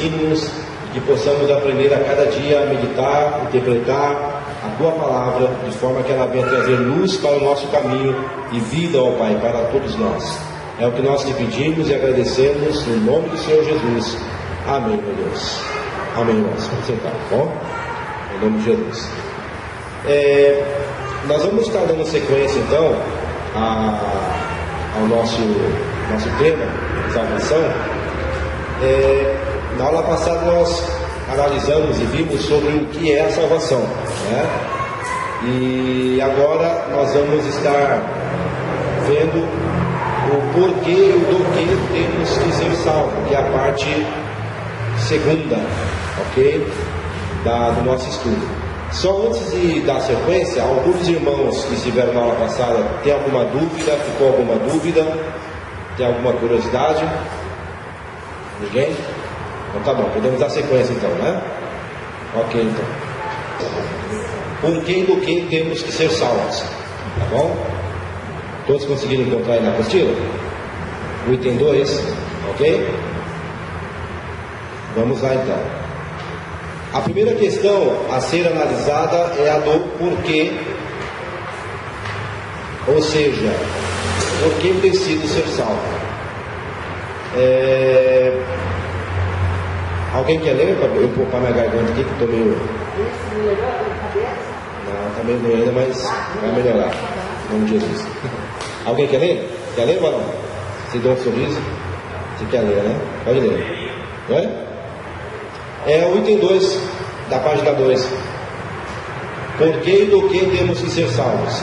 ensine-nos e que possamos aprender a cada dia a meditar, interpretar a Tua Palavra, de forma que ela venha trazer luz para o nosso caminho e vida, ó Pai, para todos nós. É o que nós te pedimos e agradecemos em nome do Senhor Jesus. Amém, meu Deus. Amém, irmãos. Vamos sentar, tá bom? Em nome de Jesus. Nós vamos estar dando sequência, então, ao nosso tema, salvação. Na aula passada nós analisamos e vimos sobre o que é a salvação, né? E agora nós vamos estar vendo o porquê e o do que temos que ser salvos, que é a parte segunda, ok? Do nosso estudo. Só antes de dar sequência, alguns irmãos que estiveram na aula passada, tem alguma dúvida? Ficou alguma dúvida? Tem alguma curiosidade? Ninguém? Então tá bom, podemos dar sequência então, né? Ok, então. Por quem do que temos que ser salvos? Tá bom? Todos conseguiram encontrar aí na apostila? O item 2, ok? Vamos lá então. A primeira questão a ser analisada é a do porquê, ou seja, por que preciso ser salvo. Alguém quer ler para eu poupar minha garganta aqui, que estou meio... Não, está meio doendo, mas vai melhorar. Em nome de Jesus. Alguém quer ler? Quer ler, Varão? Se deu um sorriso. Você quer ler, né? Pode ler. Não é? É o item 2 da página 2. Por que e do que temos que ser salvos?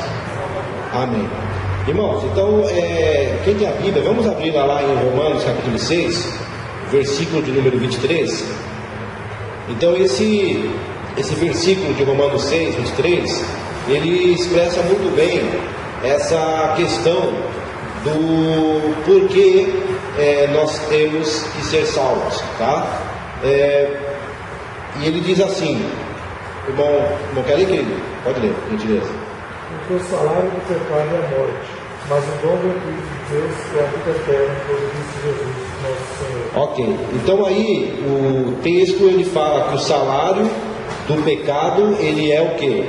Amém. Irmãos, então, quem tem a Bíblia, vamos abrir lá em Romanos capítulo 6, versículo de número 23. Então esse versículo de Romanos 6, 23, ele expressa muito bem essa questão do porquê nós temos que ser salvos, tá? E ele diz assim, irmão quer ler, querido? Pode ler, por gentileza. Porque o salário do pecado é a morte, mas o dom gratuito de Deus é a vida eterna por Cristo Jesus, nosso Senhor. Ok, então aí o texto ele fala que o salário do pecado ele é o quê?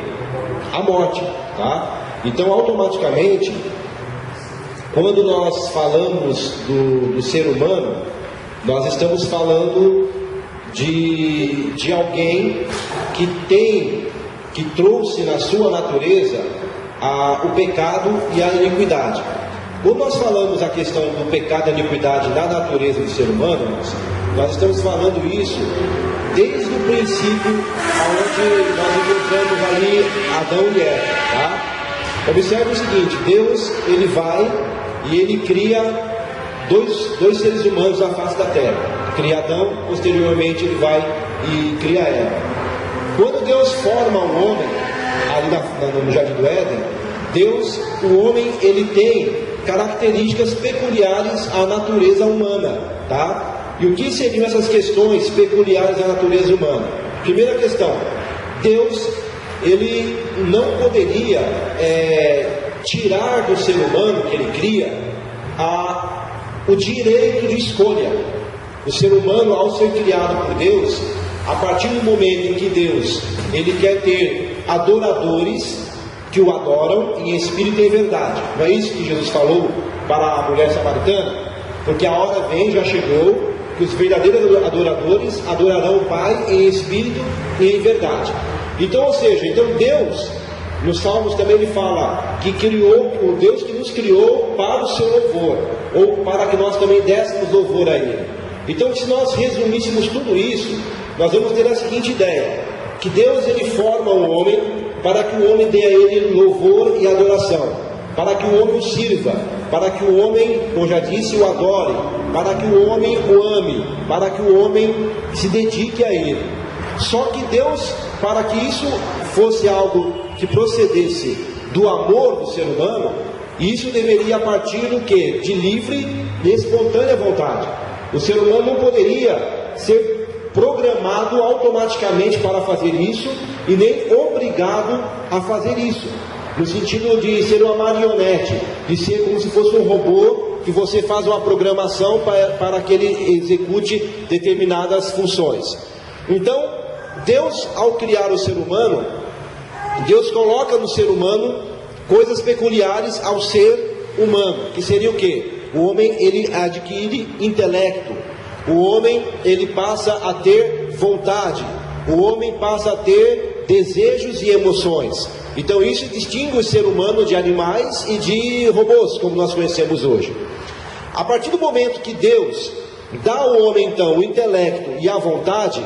A morte, tá? Então automaticamente, quando nós falamos do ser humano, nós estamos falando de alguém que trouxe na sua natureza o pecado e a iniquidade. Quando nós falamos a questão do pecado e a iniquidade na natureza do ser humano, nós estamos falando isso desde o princípio, onde nós encontramos ali Adão e Eva, tá? Observe o seguinte, Deus ele vai e ele cria dois seres humanos na face da terra. Cria Adão, posteriormente ele vai e cria Eva. Quando Deus forma o homem, ali no Jardim do Éden, o homem ele tem características peculiares à natureza humana, tá? E o que seriam essas questões peculiares à natureza humana? Primeira questão, Deus ele não poderia tirar do ser humano que ele cria o direito de escolha. O ser humano, ao ser criado por Deus, a partir do momento em que Deus ele quer ter adoradores que o adoram em espírito e em verdade. Não é isso que Jesus falou para a mulher samaritana? Porque a hora vem, já chegou, que os verdadeiros adoradores adorarão o Pai em espírito e em verdade. Então, ou seja, Deus, nos Salmos também ele fala que criou, o Deus que nos criou para o seu louvor, ou para que nós também dessemos louvor a Ele. Então, se nós resumíssemos tudo isso, nós vamos ter a seguinte ideia, que Deus ele forma o homem para que o homem dê a Ele louvor e adoração, para que o homem o sirva, para que o homem, como já disse, o adore, para que o homem o ame, para que o homem se dedique a Ele. Só que Deus, para que isso fosse algo que procedesse do amor do ser humano, isso deveria partir do quê? De livre e espontânea vontade. O ser humano não poderia ser programado automaticamente para fazer isso e nem obrigado a fazer isso, no sentido de ser uma marionete, de ser como se fosse um robô que você faz uma programação para que ele execute determinadas funções. Então, Deus, ao criar o ser humano, Deus coloca no ser humano coisas peculiares ao ser humano, que seria o quê? O homem, ele adquire intelecto, o homem, ele passa a ter vontade, o homem passa a ter desejos e emoções. Então isso distingue o ser humano de animais e de robôs, como nós conhecemos hoje. A partir do momento que Deus dá ao homem então o intelecto e a vontade,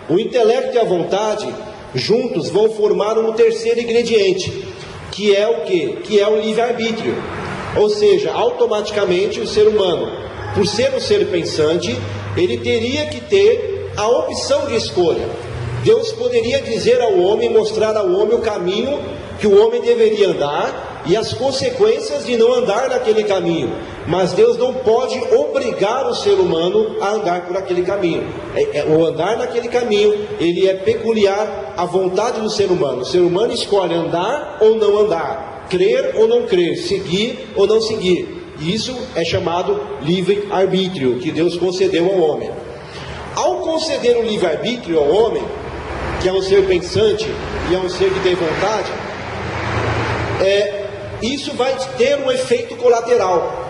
o intelecto e a vontade juntos vão formar um terceiro ingrediente, que é o quê? Que é o livre-arbítrio. Ou seja, automaticamente o ser humano, por ser um ser pensante, ele teria que ter a opção de escolha. Deus poderia dizer ao homem, mostrar ao homem o caminho que o homem deveria andar e as consequências de não andar naquele caminho. Mas Deus não pode obrigar o ser humano a andar por aquele caminho. O andar naquele caminho, ele é peculiar à vontade do ser humano. O ser humano escolhe andar ou não andar, crer ou não crer, seguir ou não seguir. Isso é chamado livre-arbítrio, que Deus concedeu ao homem. Ao conceder o livre-arbítrio ao homem, que é um ser pensante e é um ser que tem vontade, isso vai ter um efeito colateral.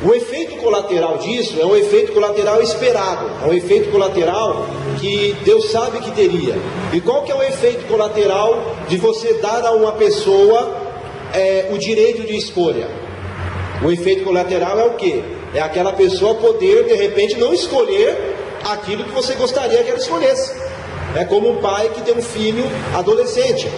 O efeito colateral disso é um efeito colateral esperado, é um efeito colateral que Deus sabe que teria. E qual que é o efeito colateral de você dar a uma pessoa o direito de escolha? O efeito colateral é o quê? É aquela pessoa poder, de repente, não escolher aquilo que você gostaria que ela escolhesse. É como um pai que tem um filho adolescente.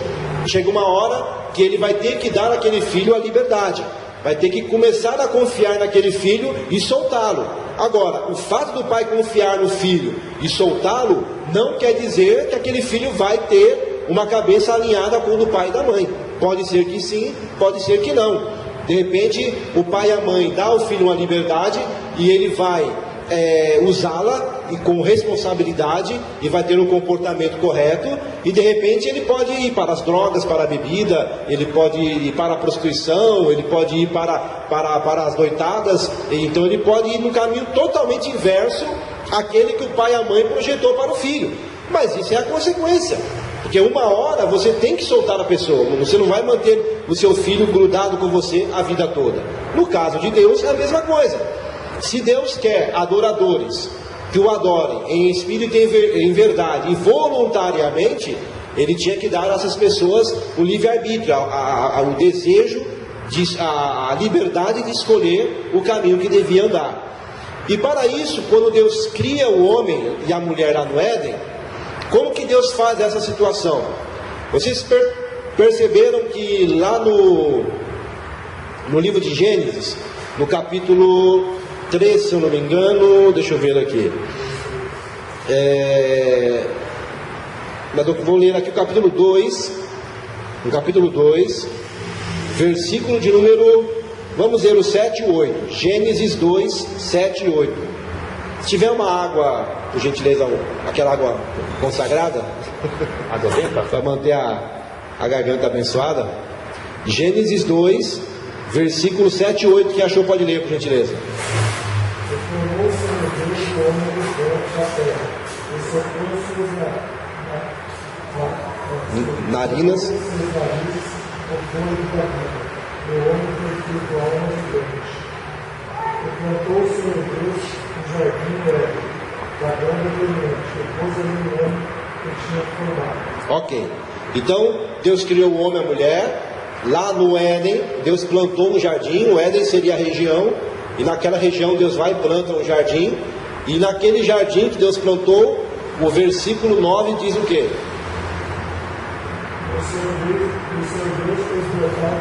Chega uma hora que ele vai ter que dar àquele filho a liberdade. Vai ter que começar a confiar naquele filho e soltá-lo. Agora, o fato do pai confiar no filho e soltá-lo não quer dizer que aquele filho vai ter uma cabeça alinhada com o do pai e da mãe. Pode ser que sim, pode ser que não. De repente, o pai e a mãe dão ao filho uma liberdade e ele vai usá-la e com responsabilidade e vai ter um comportamento correto, e de repente ele pode ir para as drogas, para a bebida, ele pode ir para a prostituição, ele pode ir para as noitadas, então ele pode ir no caminho totalmente inverso àquele que o pai e a mãe projetou para o filho. Mas isso é a consequência, porque uma hora você tem que soltar a pessoa, você não vai manter o seu filho grudado com você a vida toda. No caso de Deus é a mesma coisa. Se Deus quer adoradores que o adorem em espírito e em verdade e voluntariamente, Ele tinha que dar a essas pessoas o livre-arbítrio, o desejo, a liberdade de escolher o caminho que devia andar. E para isso, quando Deus cria o homem e a mulher lá no Éden, como que Deus faz essa situação? Vocês perceberam que lá no livro de Gênesis, no capítulo 3, se eu não me engano, deixa eu ver aqui. Mas eu vou ler aqui o capítulo 2. No capítulo 2, versículo de número, vamos ler o 7 e 8. Gênesis 2, 7 e 8. Se tiver uma água, por gentileza, aquela água consagrada, água benta, para manter a garganta abençoada. Gênesis 2, versículo 7 e 8. Quem achou pode ler, por gentileza. Narinas. Ok. Então, Deus criou o homem e a mulher. Lá no Éden, Deus plantou um jardim. O Éden seria a região. E naquela região Deus vai e planta um jardim. E naquele jardim que Deus plantou, o versículo 9 diz o quê? O Senhor Deus fez brotar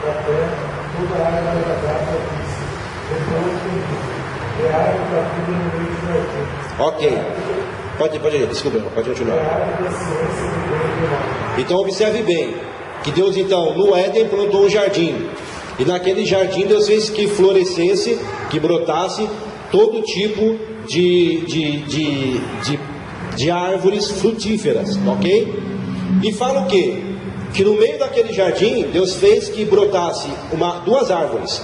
da terra toda a água da terra disse. Então é água para tudo no meio do jardim. Ok. Pode ir, desculpa, pode continuar. Então observe bem, que Deus então no Éden plantou um jardim. E naquele jardim Deus fez que florescesse, que brotasse todo tipo de árvores frutíferas, ok? E fala o quê? Que no meio daquele jardim Deus fez que brotasse duas árvores,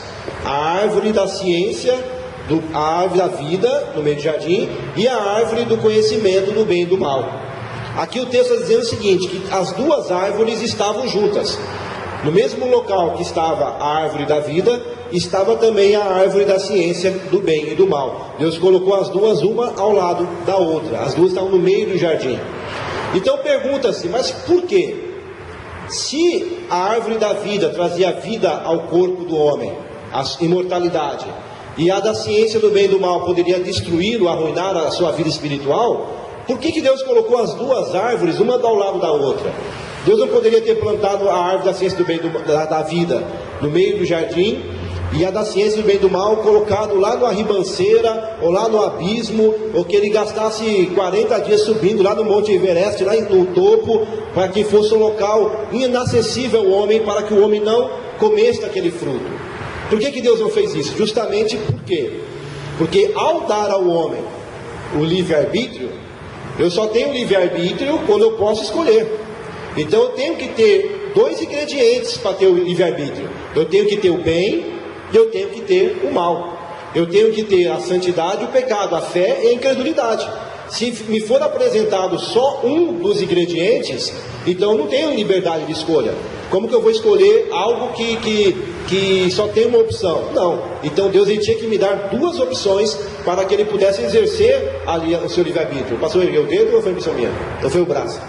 a árvore da ciência, a árvore da vida no meio do jardim, e a árvore do conhecimento do bem e do mal. Aqui o texto está dizendo o seguinte, que as duas árvores estavam juntas. No mesmo local que estava a árvore da vida, estava também a árvore da ciência do bem e do mal. Deus colocou as duas, uma ao lado da outra. As duas estavam no meio do jardim. Então pergunta-se, mas por quê? Se a árvore da vida trazia vida ao corpo do homem, a imortalidade, e a da ciência do bem e do mal poderia destruí-lo, arruinar a sua vida espiritual, por que Deus colocou as duas árvores, uma ao lado da outra? Deus não poderia ter plantado a árvore da ciência do bem da vida no meio do jardim, e a da ciência do bem e do mal colocado lá na ribanceira, ou lá no abismo, ou que ele gastasse 40 dias subindo lá no Monte Everest, lá no topo, para que fosse um local inacessível ao homem, para que o homem não comesse daquele fruto? Por que Deus não fez isso? Justamente por quê? Porque ao dar ao homem o livre-arbítrio, eu só tenho livre-arbítrio quando eu posso escolher. Então eu tenho que ter dois ingredientes para ter o livre-arbítrio. Eu tenho que ter o bem e eu tenho que ter o mal. Eu tenho que ter a santidade e o pecado, a fé e a incredulidade. Se me for apresentado só um dos ingredientes, então eu não tenho liberdade de escolha. Como que eu vou escolher algo que só tem uma opção? Não. Então Deus ele tinha que me dar duas opções para que ele pudesse exercer ali o seu livre-arbítrio. O pastor ergueu o dedo ou foi missão minha? Então foi o braço.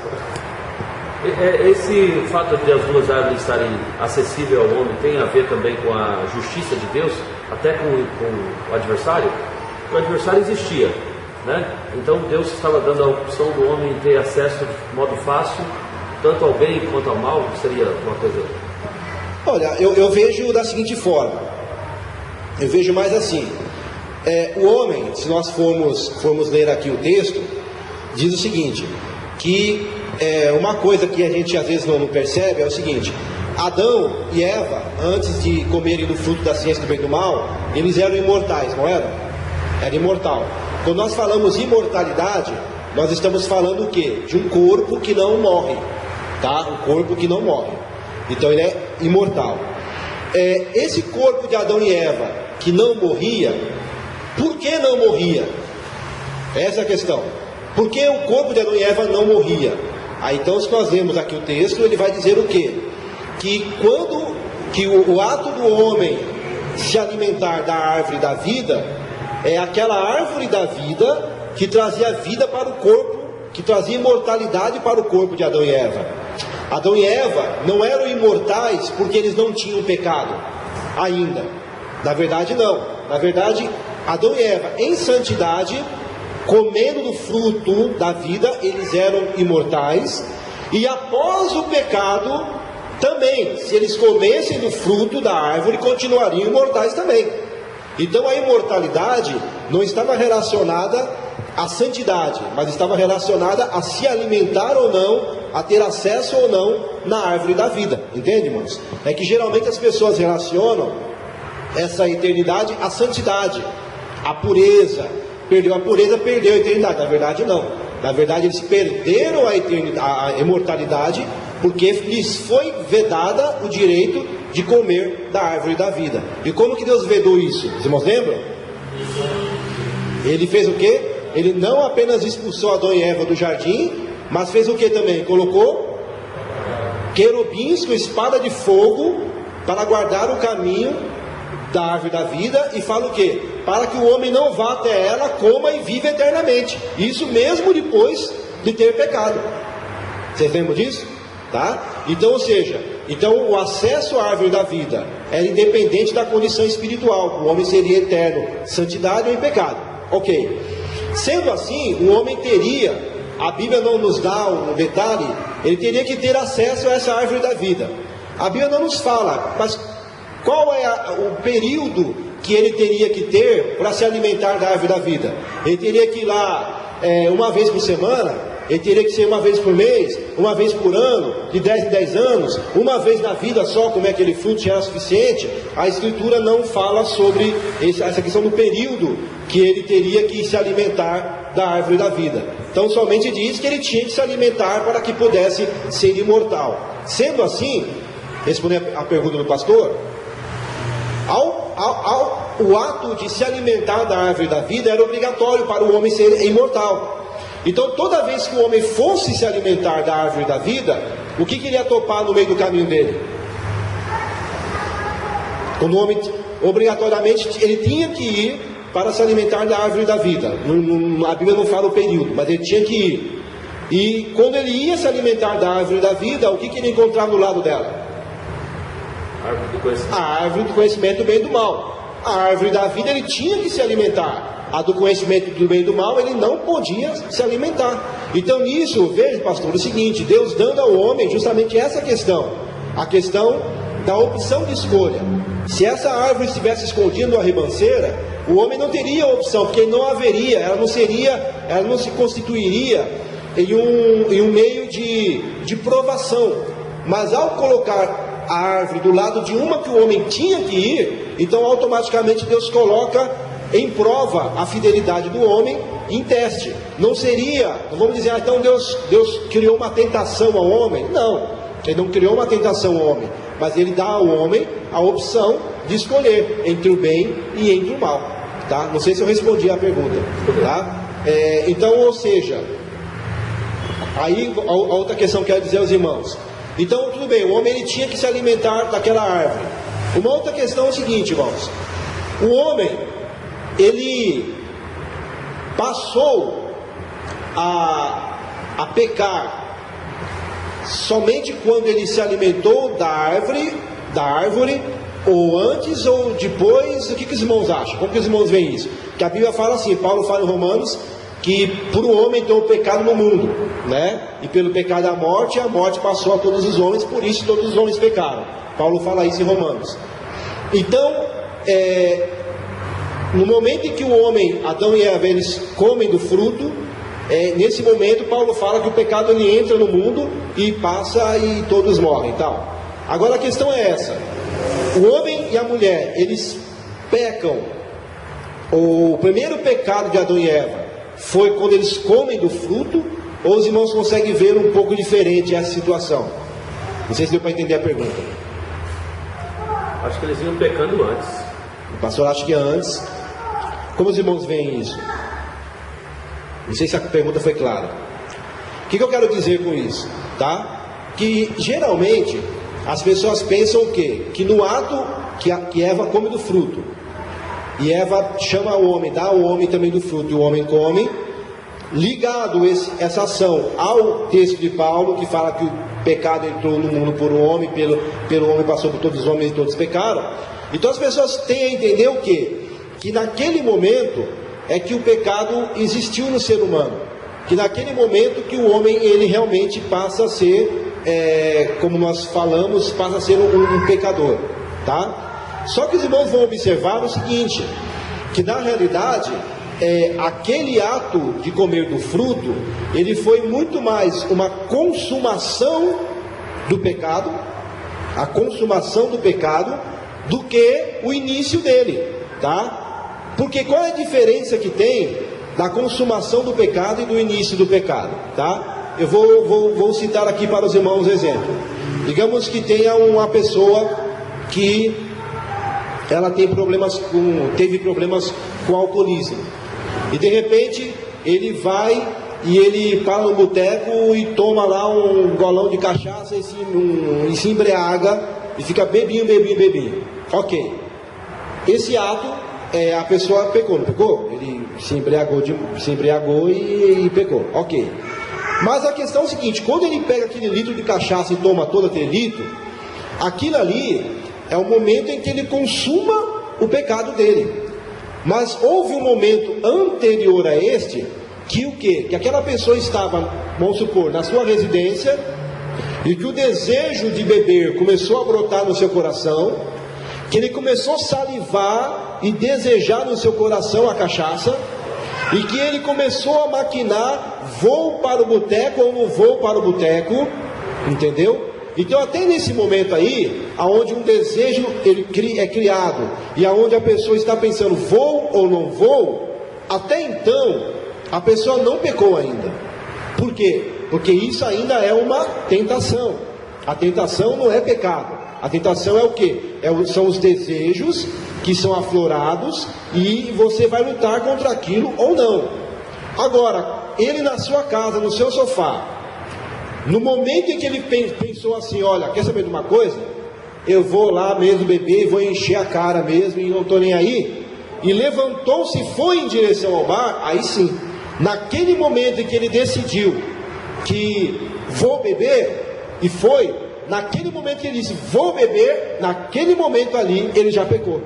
Esse fato de as duas árvores estarem acessíveis ao homem tem a ver também com a justiça de Deus, até com o adversário? O adversário existia, né? Então Deus estava dando a opção do homem ter acesso de modo fácil, tanto ao bem quanto ao mal. Seria uma coisa... Olha, eu vejo da seguinte forma. Eu vejo mais assim. O homem, se nós formos ler aqui o texto, diz o seguinte, que uma coisa que a gente às vezes não percebe é o seguinte: Adão e Eva, antes de comerem do fruto da ciência do bem e do mal, eles eram imortais, não eram? Era imortal. Quando nós falamos imortalidade, nós estamos falando o quê? De um corpo que não morre, tá? Um corpo que não morre. Então ele é imortal. Esse corpo de Adão e Eva que não morria, por que não morria? Essa é a questão. Por que o corpo de Adão e Eva não morria? Aí então, se nós lemos aqui o texto, ele vai dizer o quê? Que quando o ato do homem se alimentar da árvore da vida, é aquela árvore da vida que trazia vida para o corpo, que trazia imortalidade para o corpo de Adão e Eva. Adão e Eva não eram imortais porque eles não tinham pecado ainda. Na verdade não. Na verdade, Adão e Eva em santidade, comendo do fruto da vida, eles eram imortais. E após o pecado, também, se eles comessem do fruto da árvore, continuariam imortais também. Então a imortalidade não estava relacionada à santidade, mas estava relacionada a se alimentar ou não, a ter acesso ou não na árvore da vida. Entende, irmãos? É que geralmente as pessoas relacionam essa eternidade à santidade, à pureza. Perdeu a pureza, perdeu a eternidade. Na verdade não. Na verdade eles perderam a imortalidade porque lhes foi vedada o direito de comer da árvore da vida. E como que Deus vedou isso? Os irmãos lembram? Ele fez o quê? Ele não apenas expulsou Adão e Eva do jardim, mas fez o que também? Colocou querubins com espada de fogo para guardar o caminho da árvore da vida, e fala o quê? Para que o homem não vá até ela, coma e viva eternamente. Isso mesmo depois de ter pecado. Vocês lembram disso? Tá? Então, ou seja, o acesso à árvore da vida era independente da condição espiritual. O homem seria eterno, santidade ou em pecado. Ok. Sendo assim, o homem teria, a Bíblia não nos dá um detalhe, ele teria que ter acesso a essa árvore da vida. A Bíblia não nos fala, mas qual é o período que ele teria que ter para se alimentar da árvore da vida? Ele teria que ir lá uma vez por semana? Ele teria que ser uma vez por mês? Uma vez por ano? De 10 em 10 anos? Uma vez na vida só, como é aquele fruto já era suficiente? A Escritura não fala sobre essa questão do período que ele teria que se alimentar da árvore da vida. Então somente diz que ele tinha que se alimentar para que pudesse ser imortal. Sendo assim, respondendo a pergunta do pastor, o ato de se alimentar da árvore da vida era obrigatório para o homem ser imortal. Então, toda vez que o homem fosse se alimentar da árvore da vida, o que ele ia topar no meio do caminho dele? Quando o homem, obrigatoriamente, ele tinha que ir para se alimentar da árvore da vida. A Bíblia não fala o período, mas ele tinha que ir. E quando ele ia se alimentar da árvore da vida, o que ele ia encontrar do lado dela? A árvore do conhecimento do bem e do mal. A árvore da vida ele tinha que se alimentar. A do conhecimento do bem e do mal ele não podia se alimentar. Então nisso, veja, pastor, o seguinte: Deus dando ao homem justamente essa questão, a questão da opção de escolha. Se essa árvore estivesse escondida numa ribanceira, o homem não teria opção, porque não haveria, ela não se constituiria em um meio de provação. Mas ao colocar a árvore do lado de uma que o homem tinha que ir, então automaticamente Deus coloca em prova a fidelidade do homem em teste. Não vamos dizer, então Deus criou uma tentação ao homem. Não, ele não criou uma tentação ao homem, mas ele dá ao homem a opção de escolher entre o bem e entre o mal, tá? Não sei se eu respondi a pergunta, tá? Então, ou seja, aí a outra questão que eu quero dizer aos irmãos. Então, tudo bem, o homem ele tinha que se alimentar daquela árvore. Uma outra questão é o seguinte, irmãos: o homem ele passou a pecar somente quando ele se alimentou da árvore, ou antes ou depois. O que os irmãos acham? Como que os irmãos veem isso? Que a Bíblia fala assim, Paulo fala em Romanos, que por um homem entrou o pecado no mundo, né? E pelo pecado a morte passou a todos os homens, por isso todos os homens pecaram. Paulo fala isso em Romanos. Então, no momento em que o homem, Adão e Eva, eles comem do fruto, nesse momento Paulo fala que o pecado ele entra no mundo e passa e todos morrem, tal. Agora a questão é essa: o homem e a mulher, eles pecam. O primeiro pecado de Adão e Eva foi quando eles comem do fruto, ou os irmãos conseguem ver um pouco diferente essa situação? Não sei se deu para entender a pergunta. Acho que eles iam pecando antes. O pastor acha que é antes. Como os irmãos veem isso? Não sei se a pergunta foi clara. O que eu quero dizer com isso? Tá? Que geralmente as pessoas pensam o quê? Que no ato que Eva come do fruto, e Eva chama o homem, dá ao homem também do fruto, e o homem come, ligado essa ação ao texto de Paulo, que fala que o pecado entrou no mundo por um homem, pelo homem passou por todos os homens e todos pecaram. Então as pessoas têm a entender o quê? Que naquele momento é que o pecado existiu no ser humano, que naquele momento que o homem ele realmente passa a ser, como nós falamos, passa a ser um pecador, tá? Só que os irmãos vão observar o seguinte, que na realidade aquele ato de comer do fruto, ele foi muito mais uma consumação do pecado, a consumação do pecado, do que o início dele, tá? Porque qual é a diferença que tem da consumação do pecado e do início do pecado, tá? Eu vou citar aqui para os irmãos um exemplo. Digamos que tenha uma pessoa que ela teve problemas com alcoolismo, e de repente ele vai e ele para no boteco e toma lá um golão de cachaça e se embriaga e fica bebinho. Ok, esse ato a pessoa pecou, não pecou? Ele se embriagou e pecou, ok. Mas a questão é o seguinte: quando ele pega aquele litro de cachaça e toma todo aquele litro, aquilo ali é o momento em que ele consuma o pecado dele. Mas houve um momento anterior a este, que o quê? Que aquela pessoa estava, vamos supor, na sua residência, e que o desejo de beber começou a brotar no seu coração, que ele começou a salivar e desejar no seu coração a cachaça, e que ele começou a maquinar: vou para o boteco ou não vou para o boteco, entendeu? Então até nesse momento aí, aonde um desejo é criado, e aonde a pessoa está pensando, vou ou não vou, até então, a pessoa não pecou ainda. Por quê? Porque isso ainda é uma tentação. A tentação não é pecado. A tentação é o quê? São os desejos que são aflorados e você vai lutar contra aquilo ou não. Agora, ele na sua casa, no seu sofá, no momento em que ele pensou assim, olha, quer saber de uma coisa? Eu vou lá mesmo beber, vou encher a cara mesmo e não estou nem aí. E levantou-se e foi em direção ao bar, aí sim. Naquele momento em que ele decidiu que vou beber, e foi, naquele momento que ele disse vou beber, naquele momento ali ele já pecou.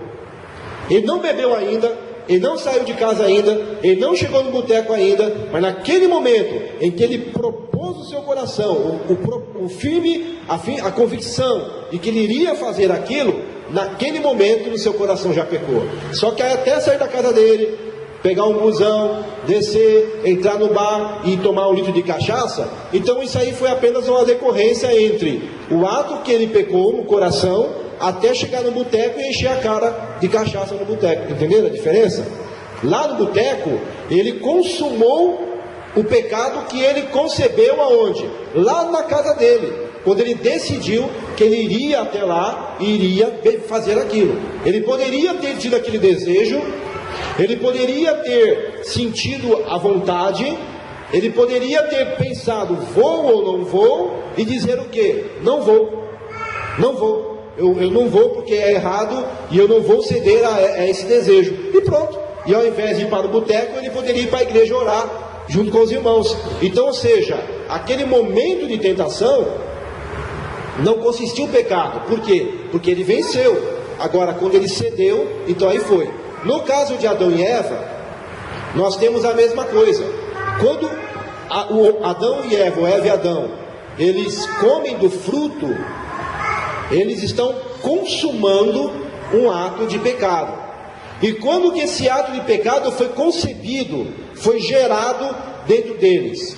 Ele não bebeu ainda, ele não saiu de casa ainda, ele não chegou no boteco ainda, mas naquele momento em que ele propôs o seu coração, o firme, a convicção de que ele iria fazer aquilo, naquele momento no seu coração já pecou. Só que até sair da casa dele, pegar um busão, descer, entrar no bar e tomar 1 litro de cachaça, então isso aí foi apenas uma decorrência entre o ato que ele pecou no coração, até chegar no boteco e encher a cara de cachaça no boteco. Entenderam a diferença? Lá no boteco, ele consumou o pecado que ele concebeu aonde? Lá na casa dele. Quando ele decidiu que ele iria até lá e iria fazer aquilo. Ele poderia ter tido aquele desejo, ele poderia ter sentido a vontade, ele poderia ter pensado, vou ou não vou, e dizer o quê? Não vou, não vou. Eu não vou porque é errado e eu não vou ceder a esse desejo. E pronto. E ao invés de ir para o boteco, ele poderia ir para a igreja orar junto com os irmãos. Então, ou seja, aquele momento de tentação não consistiu em pecado. Por quê? Porque ele venceu. Agora, quando ele cedeu, então aí foi. No caso de Adão e Eva, nós temos a mesma coisa. Quando o Adão e Eva, o Eva e Adão, eles comem do fruto, eles estão consumando um ato de pecado. E quando que esse ato de pecado foi concebido, foi gerado dentro deles?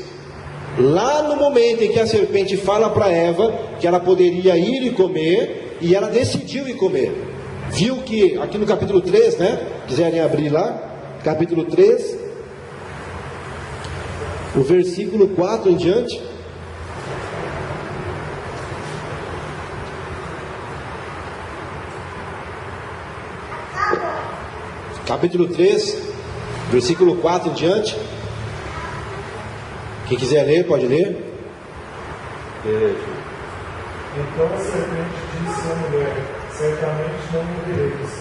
Lá no momento em que a serpente fala para Eva que ela poderia ir e comer, e ela decidiu ir comer. Viu que, aqui no capítulo 3, né? Quiserem abrir lá, capítulo 3, o versículo 4 em diante. Capítulo 3, versículo 4 em diante. Quem quiser ler, pode ler. Então a serpente disse à mulher: certamente não morrereis,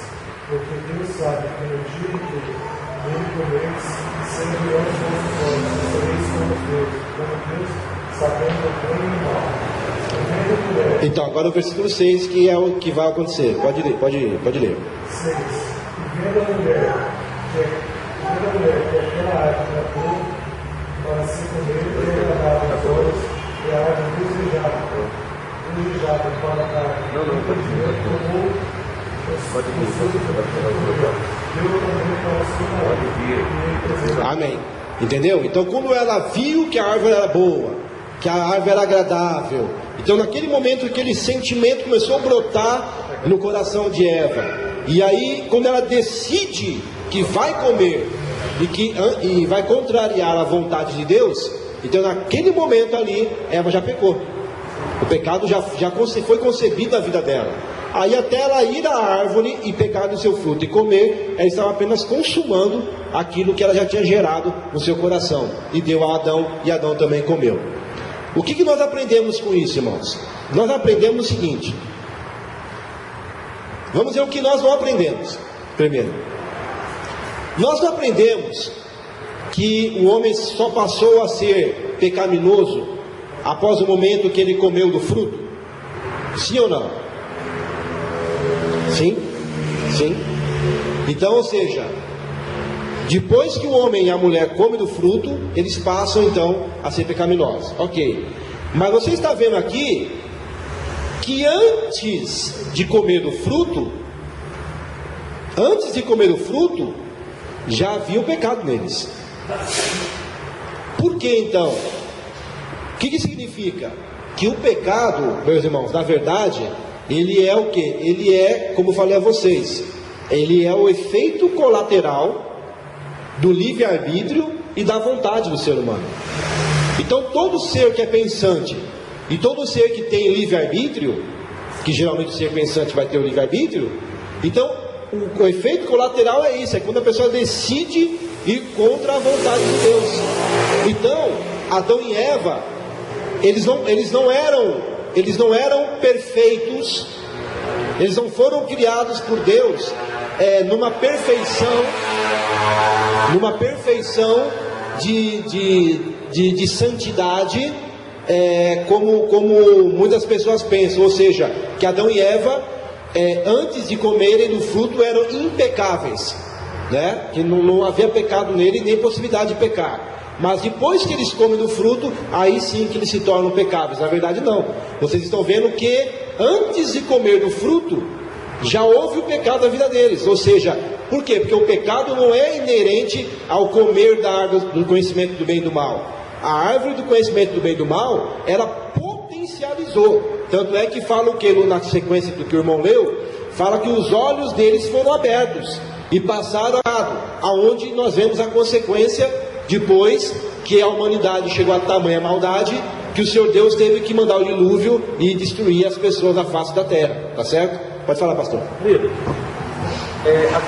porque Deus sabe que no dia em que dele comereis, servirão os vossos olhos, sereis como Deus, sabendo o bem e o mal. Então, agora o versículo 6, que é o que vai acontecer. Pode ler. 6. E vendo a mulher que aquela árvore era boa para se comer e agradável aos olhos, e a árvore desejada para a carne. Não, pode vir. Amém. Entendeu? Então, quando ela viu que a árvore era boa, que a árvore era agradável, então naquele momento aquele sentimento começou a brotar no coração de Eva. E aí, quando ela decide que vai comer e vai contrariar a vontade de Deus, então naquele momento ali, Eva já pecou. O pecado já foi concebido na vida dela. Aí até ela ir à árvore e pegar do seu fruto e comer, ela estava apenas consumando aquilo que ela já tinha gerado no seu coração. E deu a Adão, e Adão também comeu. O que nós aprendemos com isso, irmãos? Nós aprendemos o seguinte. Vamos ver o que nós não aprendemos. Primeiro, nós não aprendemos que o homem só passou a ser pecaminoso após o momento que ele comeu do fruto? Sim ou não? Sim? Sim. Então, ou seja, depois que o homem e a mulher comem do fruto, eles passam então a ser pecaminosos. Ok. Mas você está vendo aqui que antes de comer do fruto, já havia o pecado neles. Por que então? O que significa? Que o pecado, meus irmãos, na verdade, ele é o que? Ele é, como eu falei a vocês, ele é o efeito colateral do livre-arbítrio e da vontade do ser humano. Então todo ser que é pensante e todo ser que tem livre-arbítrio, que geralmente o ser pensante vai ter o livre-arbítrio, então o efeito colateral é isso, é quando a pessoa decide ir contra a vontade de Deus. Então, Adão e Eva, eles não eram perfeitos, eles não foram criados por Deus numa perfeição de santidade, como muitas pessoas pensam, ou seja, que Adão e Eva, antes de comerem do fruto, eram impecáveis, né? Que não havia pecado nele, nem possibilidade de pecar. Mas depois que eles comem do fruto, aí sim que eles se tornam pecáveis. Na verdade não, vocês estão vendo que antes de comer do fruto, já houve o pecado na vida deles. Ou seja, por quê? Porque o pecado não é inerente ao comer da árvore do conhecimento do bem e do mal. A árvore do conhecimento do bem e do mal, ela potencializou. Tanto é que fala o que na sequência do que o irmão leu, fala que os olhos deles foram abertos e passaram aonde nós vemos a consequência depois que a humanidade chegou a tamanha maldade que o Senhor Deus teve que mandar o dilúvio e destruir as pessoas da face da terra. Tá certo? Pode falar, pastor. Líder,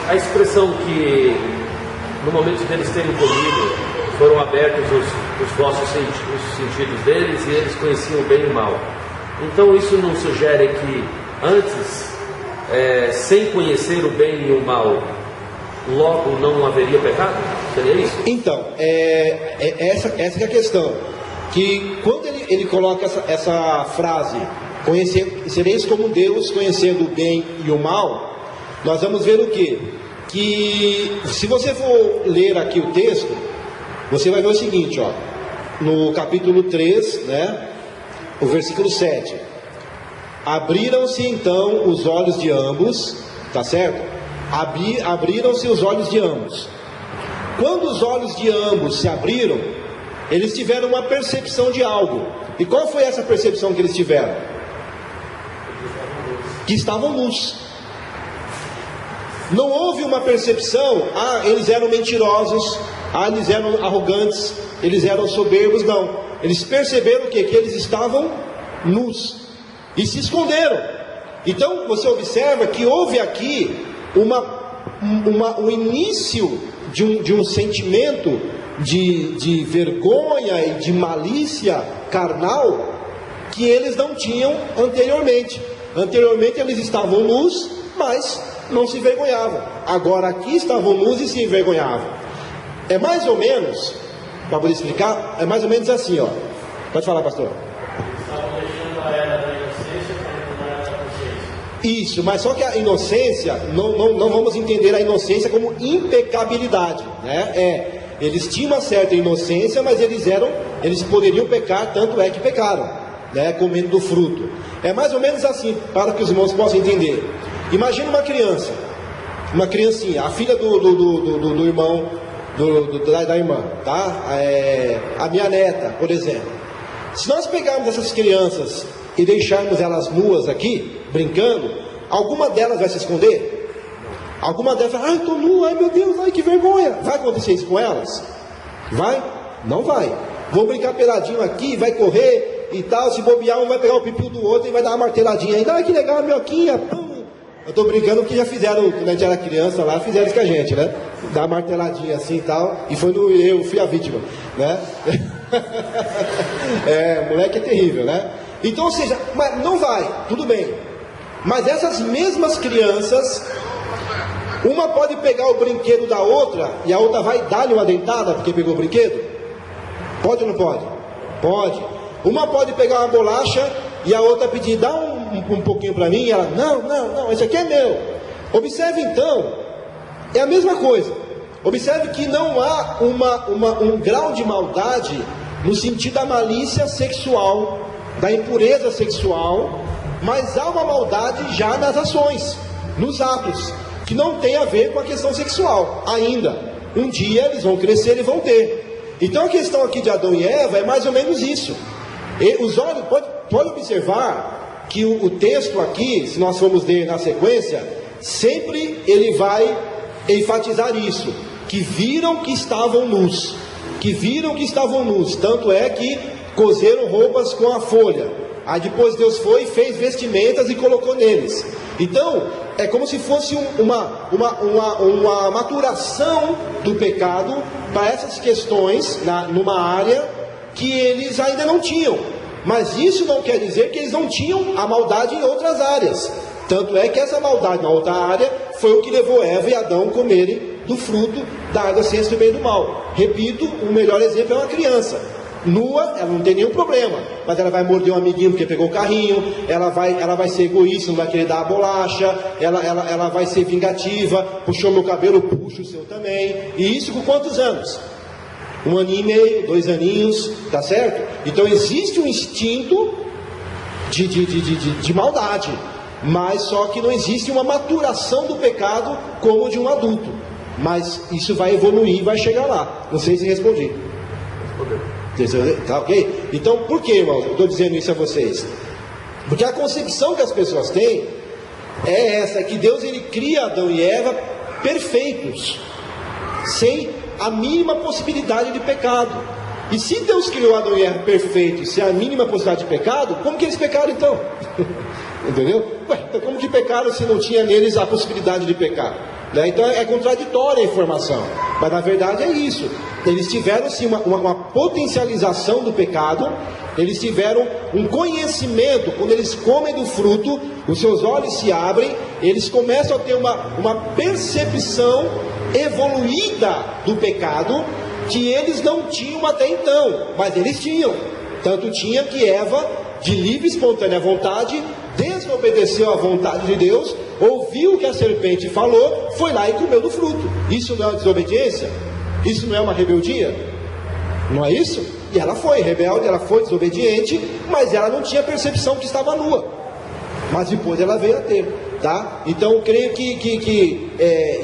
a expressão que no momento deles terem comido foram abertos os vossos sentidos deles e eles conheciam o bem e o mal. Então isso não sugere que antes, sem conhecer o bem e o mal, logo não haveria pecado? Seria isso? Então, essa é a questão. Que quando ele coloca essa frase, sereis como Deus, conhecendo o bem e o mal, nós vamos ver o quê? Que se você for ler aqui o texto, você vai ver o seguinte, ó, no capítulo 3, né, o versículo 7. Abriram-se então os olhos de ambos, tá certo? Abriram-se os olhos de ambos. Quando os olhos de ambos se abriram, eles tiveram uma percepção de algo. E qual foi essa percepção que eles tiveram? Que estavam nus. Não houve uma percepção, eles eram mentirosos, eles eram arrogantes, eles eram soberbos, não. Eles perceberam o quê? Que eles estavam nus e se esconderam. Então você observa que houve aqui um início de um sentimento de vergonha e de malícia carnal que eles não tinham anteriormente. Anteriormente eles estavam nus, mas não se envergonhavam. Agora aqui estavam nus e se envergonhavam. É mais ou menos, para poder explicar, é mais ou menos assim, ó. Pode falar, pastor. Estavam deixando a era da inocência para a era da consciência. Isso, mas só que a inocência, não vamos entender a inocência como impecabilidade, né? Eles tinham uma certa inocência, mas eles poderiam pecar, tanto é que pecaram, né? Comendo do fruto. É mais ou menos assim, para que os irmãos possam entender. Imagina uma criancinha, a filha do irmão, da irmã, tá? A minha neta, por exemplo. Se nós pegarmos essas crianças e deixarmos elas nuas aqui, brincando, alguma delas vai se esconder? Alguma delas vai, estou nua, ai meu Deus, ai que vergonha. Vai acontecer isso com elas? Vai? Não vai. Vou brincar peladinho aqui, vai correr e tal, se bobear, um vai pegar o pipiu do outro e vai dar uma marteladinha ainda, ai que legal, minhoquinha, pum. Eu estou brincando que já fizeram, quando a gente era criança lá, fizeram isso com a gente, né? Dar uma marteladinha assim e tal, e eu fui a vítima, né? Moleque é terrível, né? Então, ou seja, mas não vai, tudo bem. Mas essas mesmas crianças, uma pode pegar o brinquedo da outra e a outra vai dar-lhe uma dentada porque pegou o brinquedo? Pode ou não pode? Pode. Uma pode pegar uma bolacha e a outra pedir, dá um pouquinho para mim, e ela, não, esse aqui é meu. Observe então, é a mesma coisa. Observe que não há um grau de maldade no sentido da malícia sexual, da impureza sexual, mas há uma maldade já nas ações, nos atos, que não tem a ver com a questão sexual ainda. Um dia eles vão crescer e vão ter. Então a questão aqui de Adão e Eva é mais ou menos isso. E os olhos, pode observar que o texto aqui, se nós formos ler na sequência, sempre ele vai enfatizar isso, que viram que estavam nus, tanto é que cozeram roupas com a folha, aí depois Deus foi e fez vestimentas e colocou neles. Então, é como se fosse uma maturação do pecado para essas questões numa área que eles ainda não tinham. Mas isso não quer dizer que eles não tinham a maldade em outras áreas. Tanto é que essa maldade na outra área foi o que levou Eva e Adão a comerem do fruto da árvore da ciência do bem e do mal. Repito, o melhor exemplo é uma criança. Nua, ela não tem nenhum problema, mas ela vai morder um amiguinho porque pegou o carrinho, ela vai ser egoísta, não vai querer dar a bolacha, ela vai ser vingativa, puxou meu cabelo, puxa o seu também. E isso com quantos anos? 1 aninho e meio, 2 aninhos, tá certo? Então existe um instinto de maldade, mas só que não existe uma maturação do pecado como de um adulto. Mas isso vai evoluir e vai chegar lá. Não sei se respondi. Tá ok? Então, por que, irmãos, eu estou dizendo isso a vocês? Porque a concepção que as pessoas têm é essa, que Deus ele cria Adão e Eva perfeitos, sem a mínima possibilidade de pecado. E se Deus criou Adão e Eva perfeitos, sem a mínima possibilidade de pecado, como que eles pecaram então? Entendeu? Ué, então como que pecaram se não tinha neles a possibilidade de pecar? Né? Então é contraditória a informação, mas na verdade é isso. Eles tiveram sim uma potencialização do pecado, eles tiveram um conhecimento. Quando eles comem do fruto, os seus olhos se abrem, eles começam a ter uma percepção evoluída do pecado, que eles não tinham até então, mas eles tinham. Tanto tinha que Eva, de livre e espontânea vontade, desobedeceu à vontade de Deus, ouviu o que a serpente falou, foi lá e comeu do fruto. Isso não é uma desobediência? Isso não é uma rebeldia? Não é isso? E ela foi rebelde, ela foi desobediente, mas ela não tinha percepção que estava nua. Mas depois ela veio a ter, tá? Então eu creio que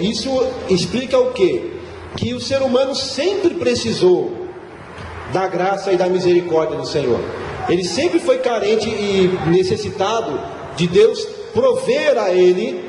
isso explica o quê? Que o ser humano sempre precisou da graça e da misericórdia do Senhor. Ele sempre foi carente e necessitado de Deus prover a ele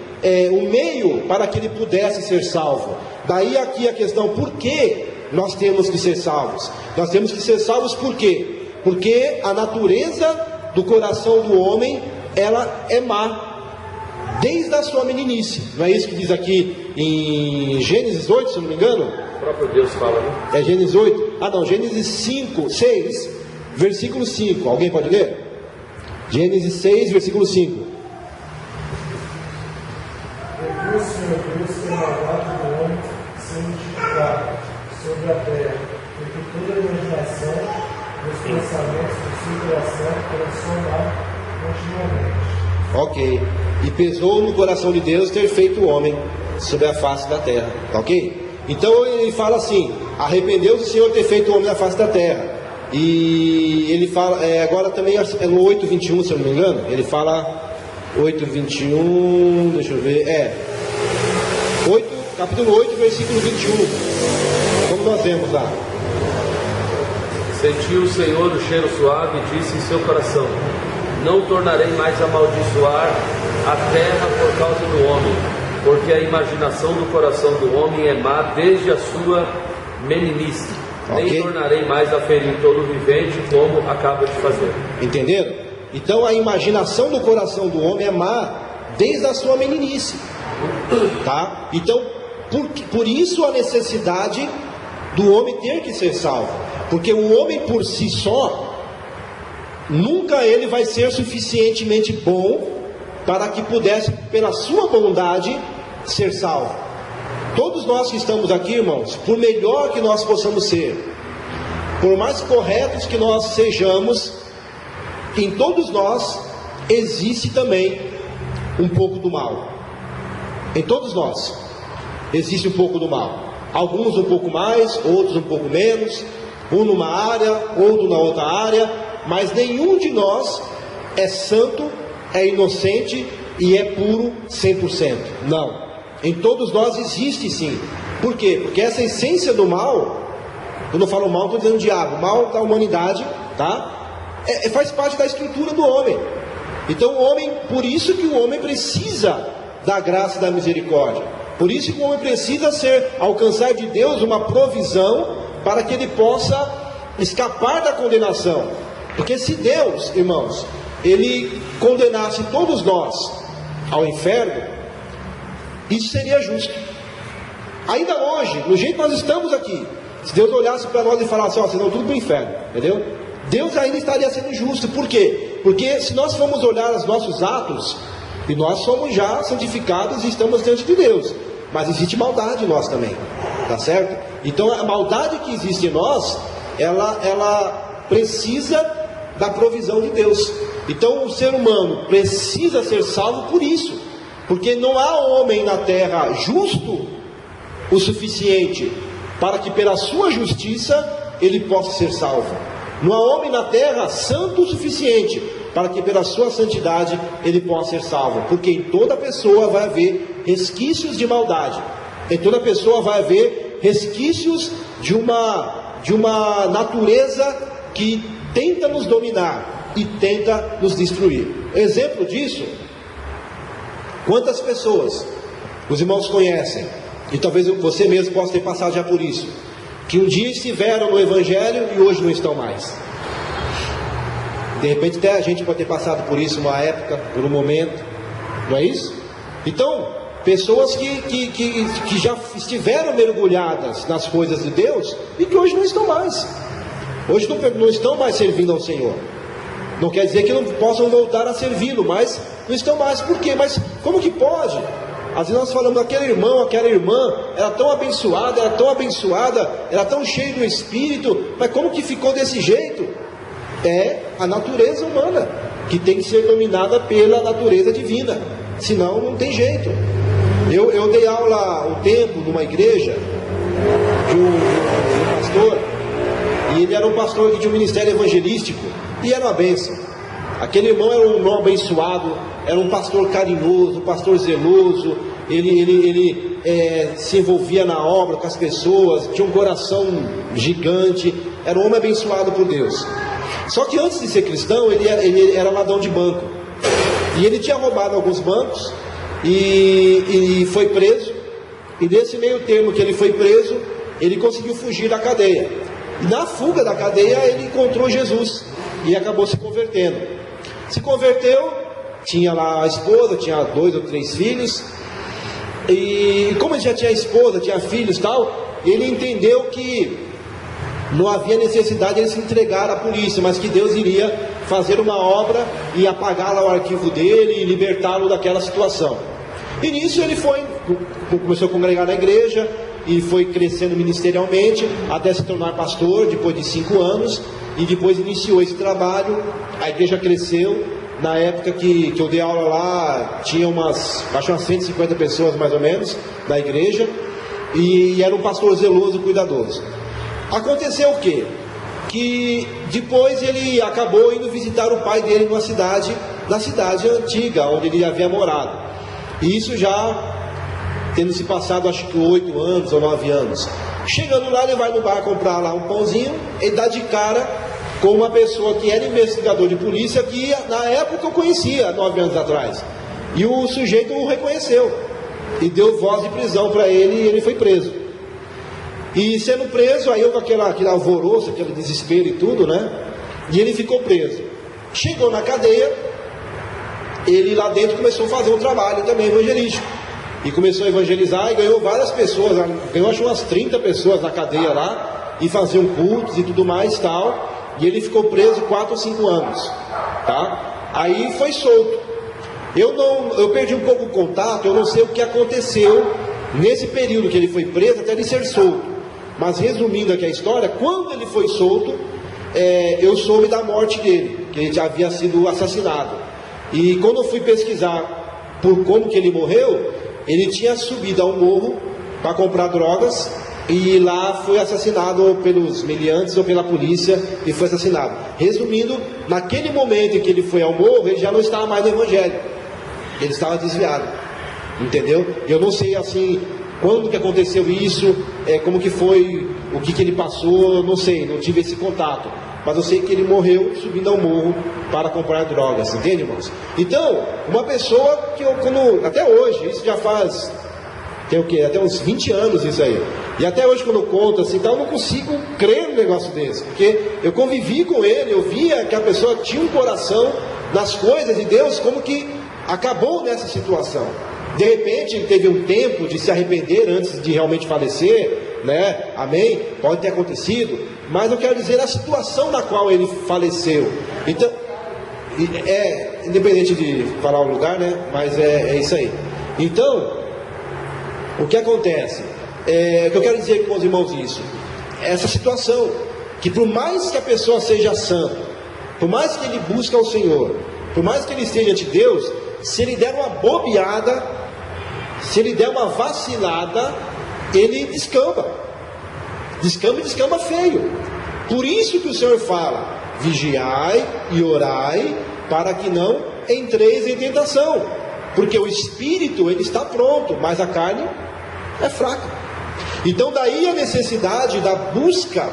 um meio para que ele pudesse ser salvo. Daí aqui a questão, por que nós temos que ser salvos? Nós temos que ser salvos por quê? Porque a natureza do coração do homem, ela é má, desde a sua meninice. Não é isso que diz aqui em Gênesis 8, se eu não me engano? O próprio Deus fala, né? É Gênesis 8? Ah não, Gênesis 6, versículo 5. Alguém pode ler? Gênesis 6, versículo 5. Deviu o Senhor Deus ter maldade do homem ser multiplicado sobre a terra, porque toda a imaginação dos pensamentos do seu coração transformar continuamente. Ok. E pesou no coração de Deus ter feito o homem sobre a face da terra. Ok? Então ele fala assim: arrependeu-se o Senhor ter feito o homem na face da terra. E ele fala, agora também é no 8:21, se eu não me engano. Ele fala 8:21, deixa eu ver, capítulo 8, versículo 21. Como nós vemos lá. Sentiu o Senhor o cheiro suave e disse em seu coração: não tornarei mais a amaldiçoar a terra por causa do homem, porque a imaginação do coração do homem é má desde a sua meninice. Okay. Nem tornarei mais a ferir todo vivente, como acaba de fazer. Entenderam? Então a imaginação do coração do homem é má desde a sua meninice, tá? Então por isso a necessidade do homem ter que ser salvo, porque o homem por si só nunca ele vai ser suficientemente bom para que pudesse, pela sua bondade, ser salvo. Todos nós que estamos aqui, irmãos, por melhor que nós possamos ser, por mais corretos que nós sejamos, em todos nós existe também um pouco do mal. Em todos nós existe um pouco do mal. Alguns um pouco mais, outros um pouco menos, um numa área, outro na outra área, mas nenhum de nós é santo, é inocente e é puro 100%. Não. Em todos nós existe sim. Por quê? Porque essa essência do mal, quando eu falo mal, estou dizendo diabo, mal da humanidade, tá? Faz parte da estrutura do homem. Então o homem, por isso que o homem precisa da graça e da misericórdia. Por isso que o homem precisa alcançar de Deus uma provisão para que ele possa escapar da condenação. Porque se Deus, irmãos, ele condenasse todos nós ao inferno, Isso seria justo. Ainda hoje, do jeito que nós estamos aqui, se Deus olhasse para nós e falasse, ó, vocês vão tudo para o inferno, entendeu? Deus ainda estaria sendo justo. Por quê? Porque se nós formos olhar os nossos atos, e nós somos já santificados e estamos diante de Deus, mas existe maldade em nós também, tá certo? Então a maldade que existe em nós, ela precisa da provisão de Deus. Então o ser humano precisa ser salvo por isso, porque não há homem na terra justo o suficiente para que pela sua justiça ele possa ser salvo. Não há homem na terra santo o suficiente para que pela sua santidade ele possa ser salvo, porque em toda pessoa vai haver resquícios de maldade, em toda pessoa vai haver resquícios de uma natureza que tenta nos dominar e tenta nos destruir. Exemplo disso, quantas pessoas os irmãos conhecem, e talvez você mesmo possa ter passado já por isso, que um dia estiveram no Evangelho e hoje não estão mais. De repente até a gente pode ter passado por isso uma época, por um momento, não é isso? Então, pessoas que já estiveram mergulhadas nas coisas de Deus e que hoje não estão mais. Hoje não estão mais servindo ao Senhor. Não quer dizer que não possam voltar a servi-lo, mas não estão mais. Por quê? Mas como que pode? Às vezes nós falamos, aquele irmão, aquela irmã, era tão abençoada, era tão cheio do Espírito, mas como que ficou desse jeito? É a natureza humana, que tem que ser dominada pela natureza divina, senão não tem jeito. Eu dei aula há um tempo numa igreja de um pastor, e ele era um pastor de um ministério evangelístico, e era uma bênção. Aquele irmão era um irmão abençoado, era um pastor carinhoso, um pastor zeloso, ele se envolvia na obra com as pessoas, tinha um coração gigante, era um homem abençoado por Deus. Só que antes de ser cristão, ele era ladrão de banco, e ele tinha roubado alguns bancos, e foi preso, e nesse meio termo que ele foi preso, ele conseguiu fugir da cadeia. E na fuga da cadeia ele encontrou Jesus, e acabou se convertendo. Se converteu, tinha lá a esposa, tinha 2 ou 3 filhos, e como ele já tinha esposa, tinha filhos e tal, ele entendeu que não havia necessidade de ele se entregar à polícia, mas que Deus iria fazer uma obra e apagar lá o arquivo dele e libertá-lo daquela situação. E nisso ele começou a congregar na igreja e foi crescendo ministerialmente até se tornar pastor depois de 5 anos, e depois iniciou esse trabalho. A igreja cresceu. Na época que eu dei aula lá, tinha acho umas 150 pessoas mais ou menos na igreja, e era um pastor zeloso e cuidadoso. Aconteceu o quê? Que depois ele acabou indo visitar o pai dele na cidade antiga, onde ele havia morado. E isso já tendo se passado acho que 8 anos ou 9 anos. Chegando lá, ele vai no bar comprar lá um pãozinho, ele dá de cara com uma pessoa que era investigador de polícia, que na época eu conhecia, 9 anos atrás. E o sujeito o reconheceu e deu voz de prisão para ele, e ele foi preso. E sendo preso, aí houve aquele alvoroço, aquele desespero e tudo, né? E ele ficou preso. Chegou na cadeia, ele lá dentro começou a fazer um trabalho também evangelístico. E começou a evangelizar e ganhou várias pessoas, ganhou acho umas 30 pessoas na cadeia lá, e faziam cultos e tudo mais e tal. E ele ficou preso 4 ou 5 anos, tá? Aí foi solto. Eu perdi um pouco o contato, eu não sei o que aconteceu nesse período que ele foi preso até ele ser solto. Mas resumindo aqui a história, quando ele foi solto, eu soube da morte dele, que ele já havia sido assassinado. E quando eu fui pesquisar por como que ele morreu, ele tinha subido a um morro para comprar drogas, e lá foi assassinado pelos meliantes ou pela polícia, e foi assassinado. Resumindo, naquele momento em que ele foi ao morro, ele já não estava mais no evangelho, ele estava desviado, entendeu? Eu não sei assim quando que aconteceu isso, como que foi, o que ele passou, não sei, não tive esse contato, mas eu sei que ele morreu subindo ao morro para comprar drogas, entende, irmãos? Então, uma pessoa que até hoje, isso já faz, tem o quê? Até uns 20 anos isso aí. E até hoje quando eu conto assim, eu não consigo crer num negócio desse, porque eu convivi com ele, eu via que a pessoa tinha um coração nas coisas de Deus, como que acabou nessa situação. De repente ele teve um tempo de se arrepender antes de realmente falecer, né? Amém? Pode ter acontecido, mas eu quero dizer a situação na qual ele faleceu. Então, independente de falar o lugar, né? Mas é isso aí. Então, o que acontece? O que eu quero dizer com os irmãos isso? Essa situação, que por mais que a pessoa seja santa, por mais que ele busque ao Senhor, por mais que ele esteja ante Deus, se ele der uma bobeada, se ele der uma vacilada, ele descamba. Descamba e descamba feio. Por isso que o Senhor fala: vigiai e orai, para que não entreis em tentação. Porque o espírito ele está pronto, mas a carne é fraca. Então daí a necessidade da busca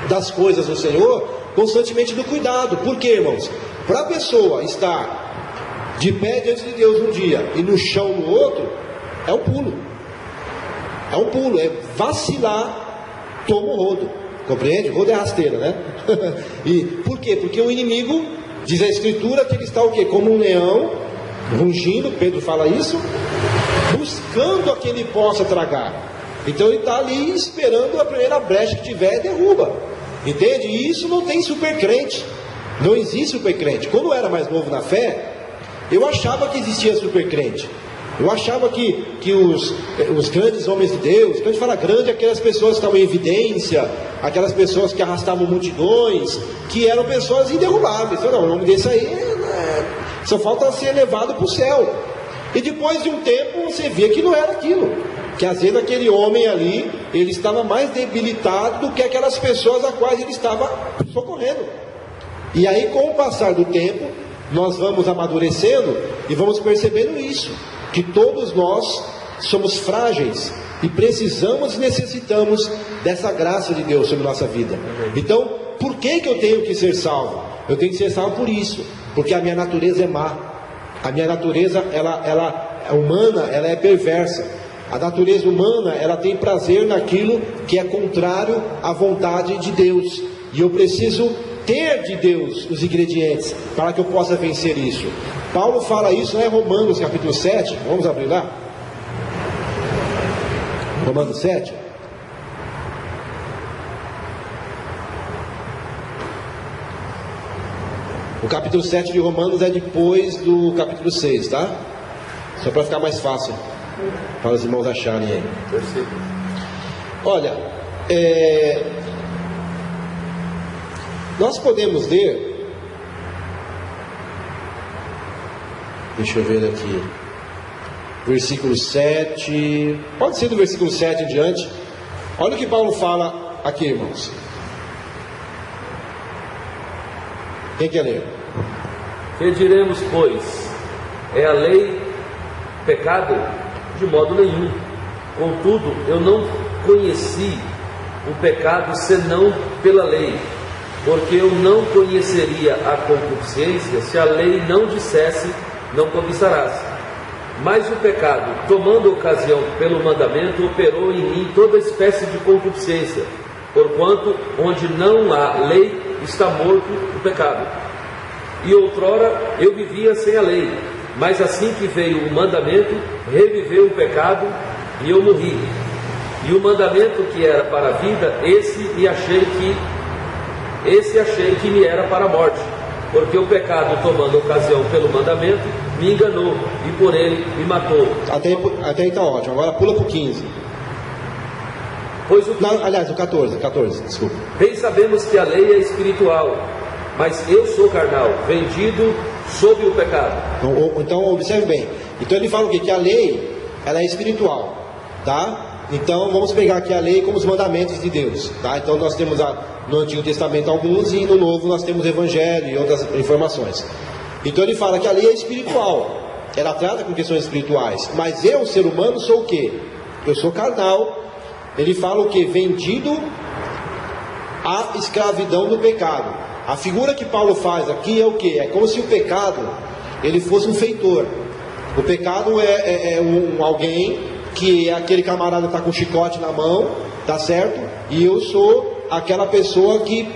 das coisas do Senhor, constantemente do cuidado. Por quê, irmãos? Para a pessoa estar de pé diante de Deus um dia e no chão no outro, é um pulo. É um pulo, é vacilar, toma o rodo. Compreende? O rodo é rasteira, né? E por quê? Porque o inimigo, diz a Escritura, que ele está o quê? Como um leão, rugindo, Pedro fala isso, buscando a quem ele possa tragar. Então ele está ali esperando a primeira brecha que tiver e derruba. Entende? E isso não tem super crente. Não existe super crente. Quando eu era mais novo na fé, eu achava que existia super crente. Eu achava que os grandes homens de Deus, quando a gente fala grande, aquelas pessoas que estavam em evidência, aquelas pessoas que arrastavam multidões, que eram pessoas inderrubáveis. Eu, não, o nome desse aí só falta ser levado para o céu. E depois de um tempo você via que não era aquilo, que às vezes aquele homem ali, ele estava mais debilitado do que aquelas pessoas a quais ele estava socorrendo. E aí, com o passar do tempo, nós vamos amadurecendo e vamos percebendo isso, que todos nós somos frágeis e precisamos e necessitamos dessa graça de Deus sobre nossa vida. Então, por que eu tenho que ser salvo? Eu tenho que ser salvo por isso, porque a minha natureza é má. A minha natureza, ela é humana, ela é perversa. A natureza humana, ela tem prazer naquilo que é contrário à vontade de Deus. E eu preciso ter de Deus os ingredientes para que eu possa vencer isso. Paulo fala isso, né? Romanos capítulo 7. Vamos abrir lá? Romanos 7. O capítulo 7 de Romanos é depois do capítulo 6, tá? Só para ficar mais fácil para os irmãos acharem aí. Olha, nós podemos ler, deixa eu ver aqui, versículo 7, pode ser do versículo 7 em diante. Olha o que Paulo fala aqui, irmãos. Quem quer ler? Que diremos, pois? É a lei pecado? De modo nenhum. Contudo, eu não conheci o pecado senão pela lei, porque eu não conheceria a concupiscência se a lei não dissesse: não cobiçarás. Mas o pecado, tomando ocasião pelo mandamento, operou em mim toda espécie de concupiscência, porquanto onde não há lei está morto o pecado. E outrora eu vivia sem a lei, mas assim que veio o mandamento, reviveu o pecado e eu morri. E o mandamento que era para a vida, esse achei que me era para a morte, porque o pecado, tomando ocasião pelo mandamento, me enganou e por ele me matou. Até aí está ótimo. Agora pula para o 15. Pois aliás, o 14, desculpa. Bem sabemos que a lei é espiritual, mas eu sou carnal, vendido sob o pecado. Então observe bem. Então ele fala o quê? Que a lei, ela é espiritual, tá? Então vamos pegar aqui a lei como os mandamentos de Deus, tá? Então nós temos no Antigo Testamento alguns e no Novo nós temos o Evangelho e outras informações. Então ele fala que a lei é espiritual, ela trata com questões espirituais, mas eu, ser humano, sou o quê? Eu sou carnal. Ele fala o quê? Vendido à escravidão do pecado. A figura que Paulo faz aqui é o quê? É como se o pecado ele fosse um feitor. O pecado é alguém que é aquele camarada que está com um chicote na mão, tá certo? E eu sou aquela pessoa que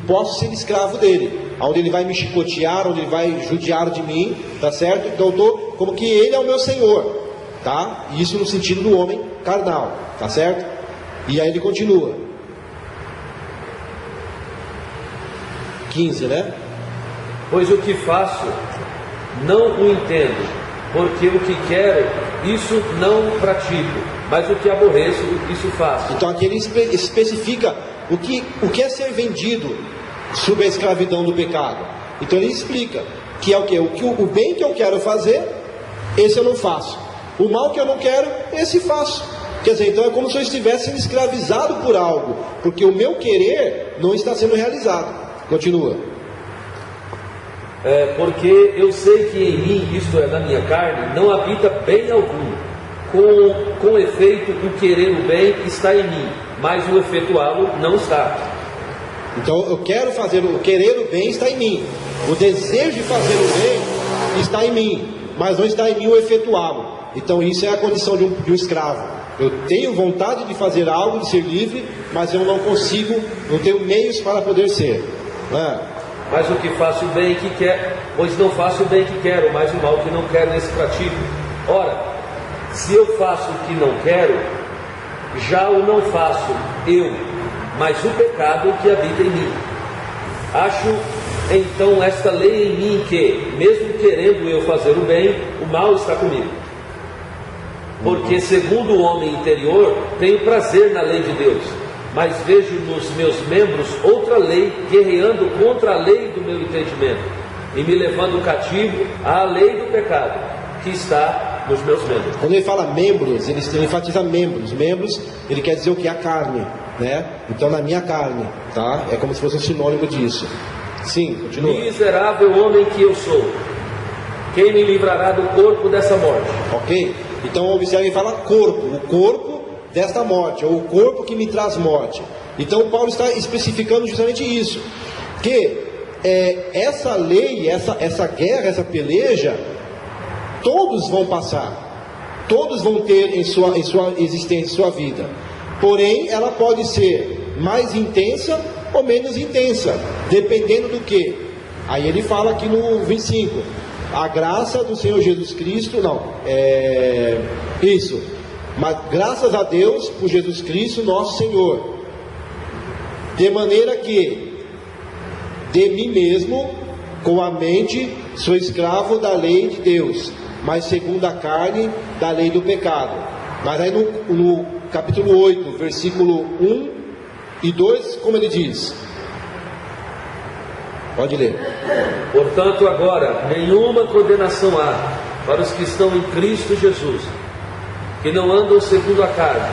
posso ser escravo dele, onde ele vai me chicotear, onde ele vai judiar de mim, tá certo? Então eu estou como que ele é o meu Senhor, tá? Isso no sentido do homem carnal, tá certo? E aí ele continua. 15, né? Pois o que faço, não o entendo, porque o que quero, isso não pratico, mas o que aborreço, isso faço. Então aqui ele especifica o que é ser vendido sob a escravidão do pecado. Então ele explica que é o que? O bem que eu quero fazer, esse eu não faço. O mal que eu não quero, esse faço. Quer dizer, então é como se eu estivesse sendo escravizado por algo, porque o meu querer não está sendo realizado. Continua. Porque eu sei que em mim, isto é, na minha carne, não habita bem algum. Com efeito, o querer o bem está em mim, mas o efetuá-lo não está. Então eu quero fazer, o querer o bem está em mim. O desejo de fazer o bem está em mim, mas não está em mim o efetuá-lo. Então isso é a condição de um escravo. Eu tenho vontade de fazer algo, de ser livre, mas eu não consigo, não tenho meios para poder ser. Mas o que faço o bem que quero, pois não faço o bem que quero, mas o mal que não quero nesse pratico. Ora, se eu faço o que não quero, já o não faço eu, mas o pecado que habita em mim. Acho então esta lei em mim que, mesmo querendo eu fazer o bem, o mal está comigo. Porque segundo o homem interior, tenho prazer na lei de Deus, mas vejo nos meus membros outra lei guerreando contra a lei do meu entendimento e me levando cativo à lei do pecado que está nos meus membros. Quando ele fala membros, ele enfatiza membros. Membros, ele quer dizer o que? A carne, né? Então na minha carne, tá? É como se fosse um sinônimo disso. Sim, continua. Miserável homem que eu sou, quem me livrará do corpo dessa morte? Ok? Então observe, ele fala corpo, o corpo desta morte, ou o corpo que me traz morte. Então Paulo está especificando justamente isso, que essa lei, essa guerra, essa peleja, todos vão passar, todos vão ter em sua existência, em sua vida. Porém, ela pode ser mais intensa ou menos intensa, dependendo do que. Aí ele fala aqui no 25, a graça do Senhor Jesus Cristo, mas graças a Deus por Jesus Cristo nosso Senhor, de maneira que de mim mesmo com a mente sou escravo da lei de Deus, mas segundo a carne da lei do pecado. Mas aí no capítulo 8, versículo 1 e 2, como ele diz? Pode ler. Portanto, agora, nenhuma condenação há para os que estão em Cristo Jesus, que não andam segundo a carne,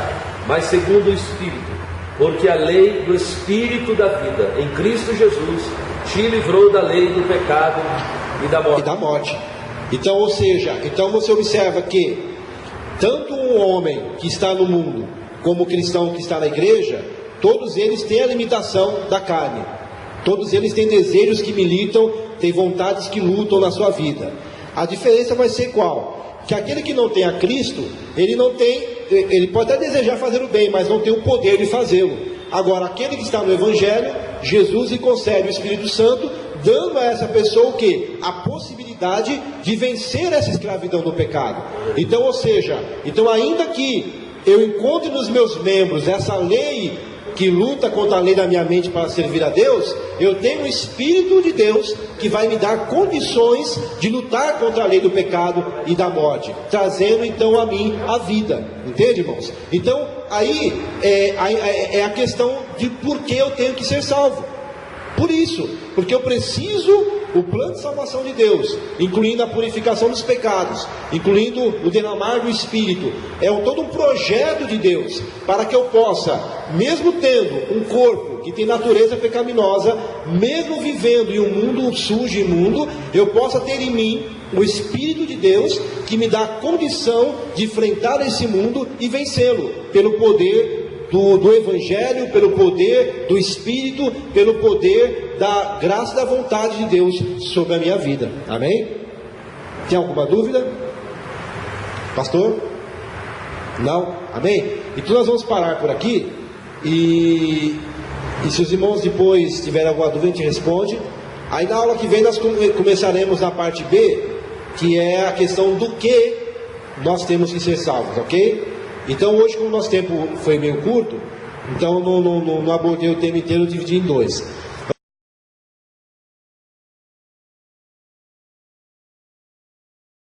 mas segundo o Espírito, porque a lei do Espírito da vida, em Cristo Jesus, te livrou da lei do pecado e da morte. Então, ou seja, você observa que tanto um homem que está no mundo, como o cristão que está na igreja, todos eles têm a limitação da carne. Todos eles têm desejos que militam, têm vontades que lutam na sua vida. A diferença vai ser qual? Que aquele que não tem a Cristo, ele pode até desejar fazer o bem, mas não tem o poder de fazê-lo. Agora, aquele que está no Evangelho, Jesus lhe concede o Espírito Santo, dando a essa pessoa o quê? A possibilidade de vencer essa escravidão do pecado. Então, ou seja, ainda que eu encontre nos meus membros essa lei que luta contra a lei da minha mente para servir a Deus, eu tenho o Espírito de Deus que vai me dar condições de lutar contra a lei do pecado e da morte, trazendo então a mim a vida. Entende, irmãos? Então aí é a questão de por que eu tenho que ser salvo. Por isso, porque eu preciso o plano de salvação de Deus, incluindo a purificação dos pecados, incluindo o derramar do Espírito. É todo um projeto de Deus, para que eu possa, mesmo tendo um corpo que tem natureza pecaminosa, mesmo vivendo em um mundo sujo e imundo, eu possa ter em mim o Espírito de Deus, que me dá a condição de enfrentar esse mundo e vencê-lo, pelo poder do Evangelho, pelo poder do Espírito, pelo poder da graça e da vontade de Deus sobre a minha vida. Amém? Tem alguma dúvida? Pastor? Não? Amém? Então nós vamos parar por aqui e se os irmãos depois tiverem alguma dúvida, a gente responde. Aí na aula que vem nós começaremos na parte B, que é a questão do que nós temos que ser salvos, ok? Então hoje, como o nosso tempo foi meio curto, então não abordei o tema inteiro, eu dividi em dois.